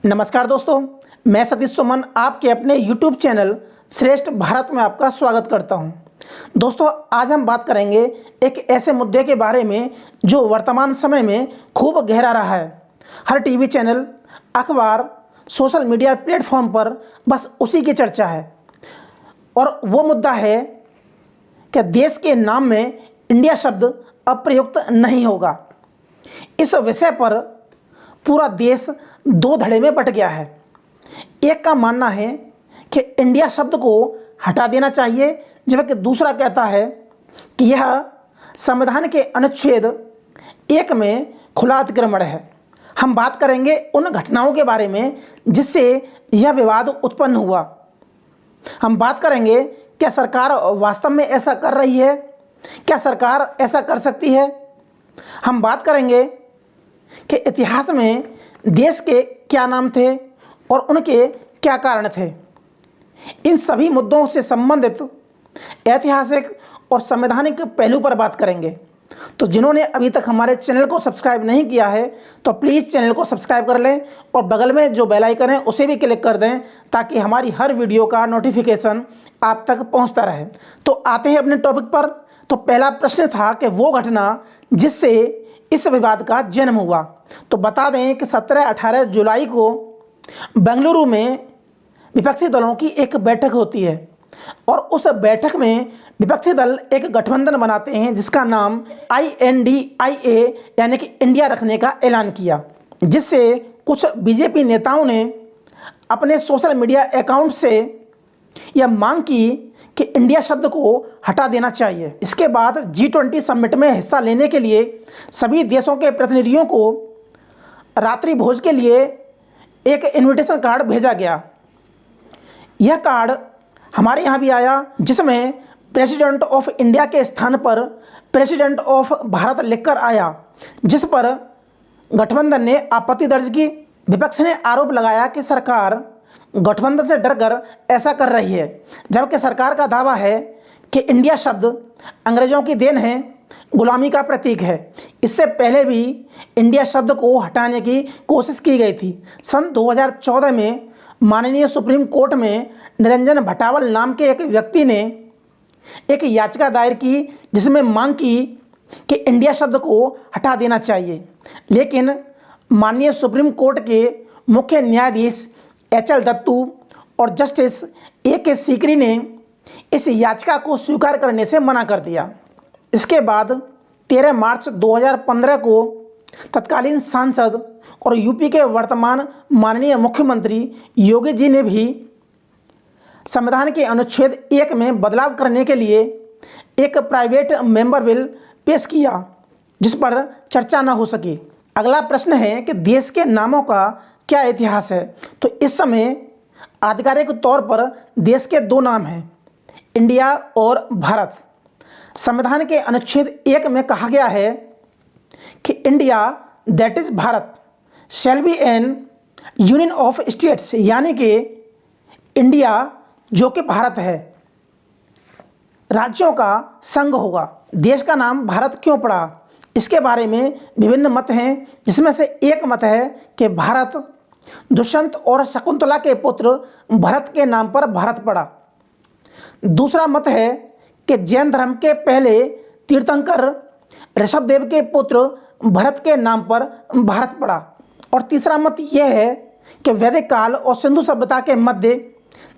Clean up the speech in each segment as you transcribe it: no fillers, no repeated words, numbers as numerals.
नमस्कार दोस्तों, मैं सतीश सुमन आपके अपने YouTube चैनल श्रेष्ठ भारत में आपका स्वागत करता हूं। दोस्तों, आज हम बात करेंगे एक ऐसे मुद्दे के बारे में जो वर्तमान समय में खूब गहरा रहा है। हर टीवी चैनल, अखबार, सोशल मीडिया प्लेटफॉर्म पर बस उसी की चर्चा है और वो मुद्दा है कि देश के नाम में इंडिया शब्द अब प्रयुक्त नहीं होगा। इस विषय पर पूरा देश दो धड़े में बट गया है। एक का मानना है कि इंडिया शब्द को हटा देना चाहिए, जबकि दूसरा कहता है कि यह संविधान के अनुच्छेद 1 में खुला अतिक्रमण है। हम बात करेंगे उन घटनाओं के बारे में जिससे यह विवाद उत्पन्न हुआ। हम बात करेंगे क्या सरकार वास्तव में ऐसा कर रही है, क्या सरकार ऐसा कर सकती है। हम बात करेंगे कि इतिहास में देश के क्या नाम थे और उनके क्या कारण थे। इन सभी मुद्दों से संबंधित ऐतिहासिक और संवैधानिक पहलू पर बात करेंगे। तो जिन्होंने अभी तक हमारे चैनल को सब्सक्राइब नहीं किया है तो प्लीज़ चैनल को सब्सक्राइब कर लें और बगल में जो बेल आइकन है उसे भी क्लिक कर दें ताकि हमारी हर वीडियो का नोटिफिकेशन आप तक पहुंचता रहे। तो आते हैं अपने टॉपिक पर। तो पहला प्रश्न था कि वो घटना जिससे इस विवाद का जन्म हुआ। तो बता दें कि 17-18 जुलाई को बेंगलुरु में विपक्षी दलों की एक बैठक होती है और उस बैठक में विपक्षी दल एक गठबंधन बनाते हैं जिसका नाम INDIA यानी कि इंडिया रखने का ऐलान किया, जिससे कुछ बीजेपी नेताओं ने अपने सोशल मीडिया अकाउंट से यह मांग की कि इंडिया शब्द को हटा देना चाहिए। इसके बाद G20 समिट में हिस्सा लेने के लिए सभी देशों के प्रतिनिधियों को रात्रि भोज के लिए एक इनविटेशन कार्ड भेजा गया। यह कार्ड हमारे यहाँ भी आया, जिसमें प्रेसिडेंट ऑफ इंडिया के स्थान पर प्रेसिडेंट ऑफ भारत लिखकर आया, जिस पर गठबंधन ने आपत्ति दर्ज की। विपक्ष ने आरोप लगाया कि सरकार गठबंधन से डरकर ऐसा कर रही है, जबकि सरकार का दावा है कि इंडिया शब्द अंग्रेजों की देन है, गुलामी का प्रतीक है। इससे पहले भी इंडिया शब्द को हटाने की कोशिश की गई थी। सन 2014 में माननीय सुप्रीम कोर्ट में निरंजन भटावल नाम के एक व्यक्ति ने एक याचिका दायर की जिसमें मांग की कि इंडिया शब्द को हटा देना चाहिए, लेकिन माननीय सुप्रीम कोर्ट के मुख्य न्यायाधीश HL दत्तू और जस्टिस AK सीकरी ने इस याचिका को स्वीकार करने से मना कर दिया। इसके बाद 13 मार्च 2015 को तत्कालीन सांसद और यूपी के वर्तमान माननीय मुख्यमंत्री योगी जी ने भी संविधान के अनुच्छेद 1 में बदलाव करने के लिए एक प्राइवेट मेंबर बिल पेश किया, जिस पर चर्चा न हो सकी। अगला प्रश्न है कि देश के नामों का क्या इतिहास है। तो इस समय आधिकारिक तौर पर देश के दो नाम हैं, इंडिया और भारत। संविधान के अनुच्छेद 1 में कहा गया है कि India that is Bharat shall be an union of states, यानी कि इंडिया जो कि भारत है राज्यों का संघ होगा। देश का नाम भारत क्यों पड़ा, इसके बारे में विभिन्न मत हैं, जिसमें से एक मत है कि भारत दुष्यंत और शकुंतला के पुत्र भरत के नाम पर भारत पड़ा। दूसरा मत है कि जैन धर्म के पहले तीर्थंकर ऋषभदेव के पुत्र भरत के नाम पर भारत पड़ा। और तीसरा मत यह है कि वैदिक काल और सिंधु सभ्यता के मध्य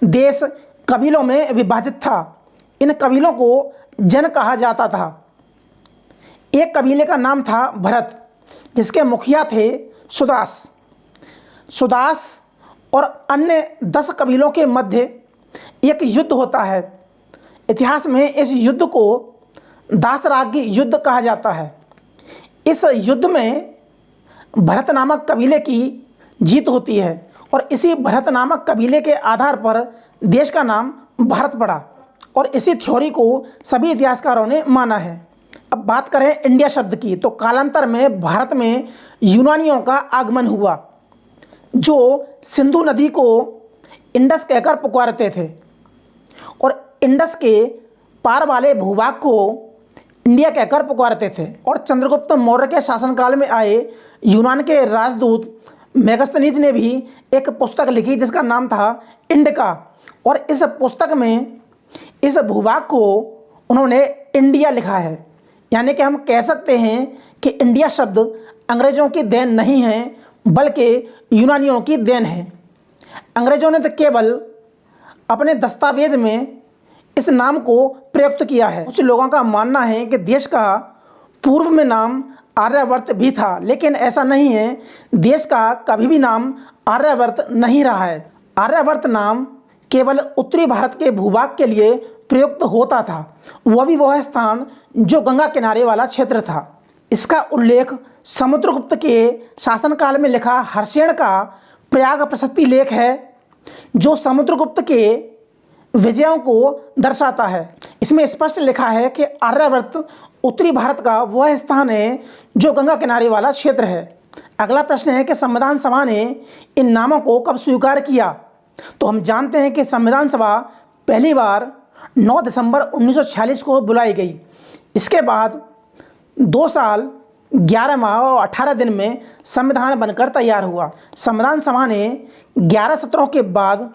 देश कबीलों में विभाजित था। इन कबीलों को जन कहा जाता था। एक कबीले का नाम था भरत, जिसके मुखिया थे सुदास और अन्य 10 कबीलों के मध्य एक युद्ध होता है। इतिहास में इस युद्ध को दासराग युद्ध कहा जाता है। इस युद्ध में भरत नामक कबीले की जीत होती है और इसी भरत नामक कबीले के आधार पर देश का नाम भारत पड़ा और इसी थ्योरी को सभी इतिहासकारों ने माना है। अब बात करें इंडिया शब्द की, तो कालांतर में भारत में यूनानियों का आगमन हुआ, जो सिंधु नदी को इंडस कहकर पुकारते थे और इंडस के पार वाले भूभाग को इंडिया कहकर पुकारते थे। और चंद्रगुप्त मौर्य के शासनकाल में आए यूनान के राजदूत मेगास्थनीज ने भी एक पुस्तक लिखी जिसका नाम था इंडिका, और इस पुस्तक में इस भूभाग को उन्होंने इंडिया लिखा है। यानी कि हम कह सकते हैं कि इंडिया शब्द अंग्रेज़ों की देन नहीं है बल्कि यूनानियों की देन है। अंग्रेज़ों ने तो केवल अपने दस्तावेज में इस नाम को प्रयुक्त किया है। कुछ लोगों का मानना है कि देश का पूर्व में नाम आर्यावर्त भी था, लेकिन ऐसा नहीं है। देश का कभी भी नाम आर्यावर्त नहीं रहा है। आर्यावर्त नाम केवल उत्तरी भारत के भूभाग के लिए प्रयुक्त होता था, वह स्थान जो गंगा किनारे वाला क्षेत्र था। इसका उल्लेख समुद्रगुप्त के शासनकाल में लिखा हर्षेण का प्रयाग प्रशस्ति लेख है, जो समुद्रगुप्त के विजयों को दर्शाता है। इसमें स्पष्ट लिखा है कि आर्यावर्त उत्तरी भारत का वह स्थान है जो गंगा किनारे वाला क्षेत्र है। अगला प्रश्न है कि संविधान सभा ने इन नामों को कब स्वीकार किया? तो हम जानते हैं कि संविधान सभा पहली बार 9 दिसंबर 1946 को बुलाई गई। इसके बाद 2 साल 11 माह और 18 दिन में संविधान बनकर तैयार हुआ। संविधान सभा ने 11 सत्रों के बाद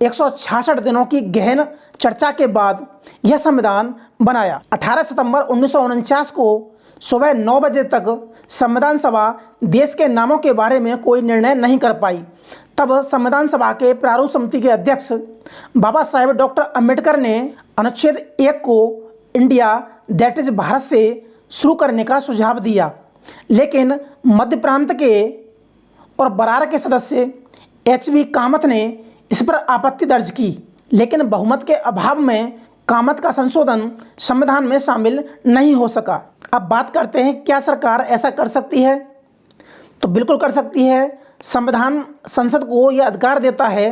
166 दिनों की गहन चर्चा के बाद यह संविधान बनाया। 18 सितंबर 1949 को सुबह 9 बजे तक संविधान सभा देश के नामों के बारे में कोई निर्णय नहीं कर पाई। तब संविधान सभा के प्रारूप समिति के अध्यक्ष बाबा साहेब डॉक्टर अंबेडकर ने अनुच्छेद 1 को इंडिया दैट इज भारत से शुरू करने का सुझाव दिया, लेकिन मध्य प्रांत के और बरार के सदस्य HB कामत ने इस पर आपत्ति दर्ज की, लेकिन बहुमत के अभाव में कामत का संशोधन संविधान में शामिल नहीं हो सका। अब बात करते हैं, क्या सरकार ऐसा कर सकती है? तो बिल्कुल कर सकती है। संविधान संसद को यह अधिकार देता है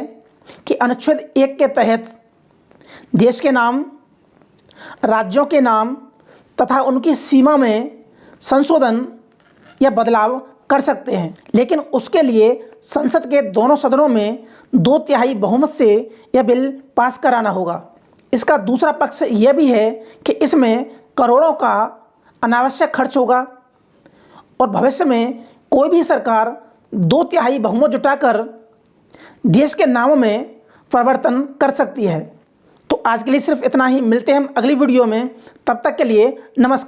कि अनुच्छेद 1 के तहत देश के नाम, राज्यों के नाम तथा उनकी सीमा में संशोधन या बदलाव कर सकते हैं, लेकिन उसके लिए संसद के दोनों सदनों में 2/3 बहुमत से यह बिल पास कराना होगा। इसका दूसरा पक्ष यह भी है कि इसमें करोड़ों का अनावश्यक खर्च होगा और भविष्य में कोई भी सरकार 2/3 बहुमत जुटाकर देश के नामों में परिवर्तन कर सकती है। तो आज के लिए सिर्फ इतना ही। मिलते हैं हम अगली वीडियो में, तब तक के लिए नमस्कार।